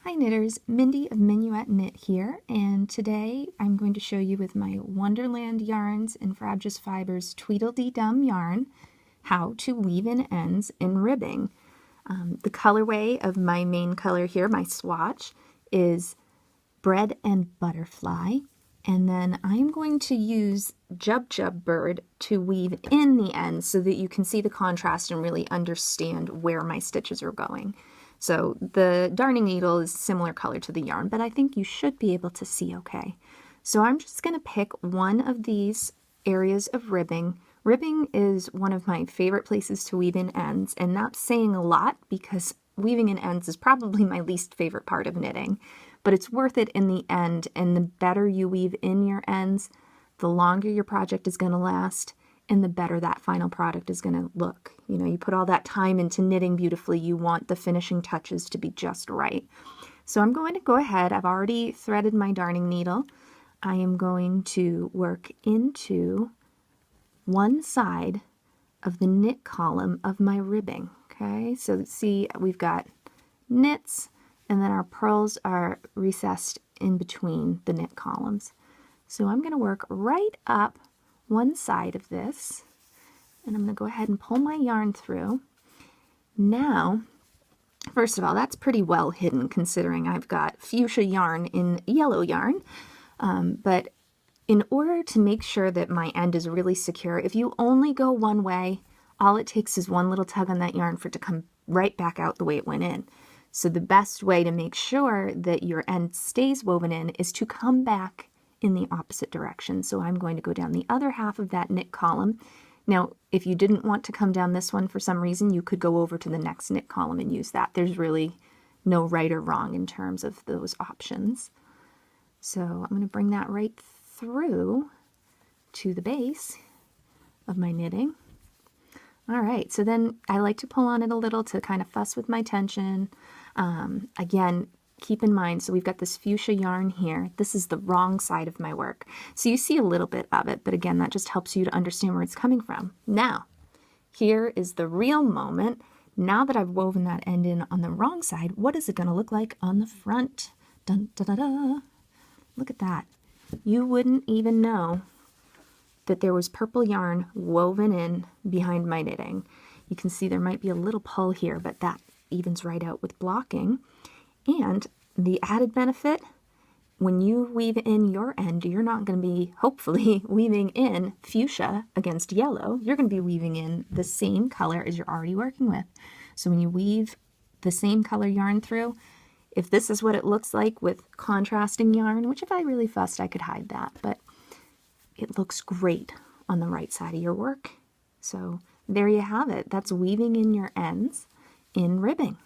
Hi knitters, Mindy of Minuet Knit here, and today I'm going to show you with my Wonderland Yarns and Frabjous Fibers Tweedledee-Dum yarn how to weave in ends in ribbing. The colorway of my main color here, my swatch, is Bread and Butterfly, and then I'm going to use Jub Jub Bird to weave in the ends so that you can see the contrast and really understand where my stitches are going. So the darning needle is similar color to the yarn, but I think you should be able to see okay. So I'm just going to pick one of these areas of ribbing. Ribbing is one of my favorite places to weave in ends, and that's saying a lot because weaving in ends is probably my least favorite part of knitting. But it's worth it in the end, and the better you weave in your ends, the longer your project is going to last, and the better that final product is going to look. You know, you put all that time into knitting beautifully, you want the finishing touches to be just right. So I'm going to go ahead, I've already threaded my darning needle. I am going to work into one side of the knit column of my ribbing. Okay, so see, we've got knits, and then our purls are recessed in between the knit columns. So I'm going to work right up one side of this, and I'm going to go ahead and pull my yarn through. Now, first of all, that's pretty well hidden considering I've got fuchsia yarn in yellow yarn, but in order to make sure that my end is really secure, if you only go one way, all it takes is one little tug on that yarn for it to come right back out the way it went in. So the best way to make sure that your end stays woven in is to come back in the opposite direction. So I'm going to go down the other half of that knit column. Now, if you didn't want to come down this one for some reason, you could go over to the next knit column and use that. There's really no right or wrong in terms of those options. So I'm going to bring that right through to the base of my knitting. All right, so then I like to pull on it a little to kind of fuss with my tension. Again, keep in mind, so we've got this fuchsia yarn here. This is the wrong side of my work. So you see a little bit of it, but again, that just helps you to understand where it's coming from. Now, here is the real moment. Now that I've woven that end in on the wrong side, what is it going to look like on the front? Dun, da, da, da. Look at that. You wouldn't even know that there was purple yarn woven in behind my knitting. You can see there might be a little pull here, but that evens right out with blocking. And the added benefit, when you weave in your end, you're not going to be, hopefully, weaving in fuchsia against yellow. You're going to be weaving in the same color as you're already working with. So when you weave the same color yarn through, if this is what it looks like with contrasting yarn, which if I really fussed, I could hide that, but it looks great on the right side of your work. So there you have it. That's weaving in your ends in ribbing.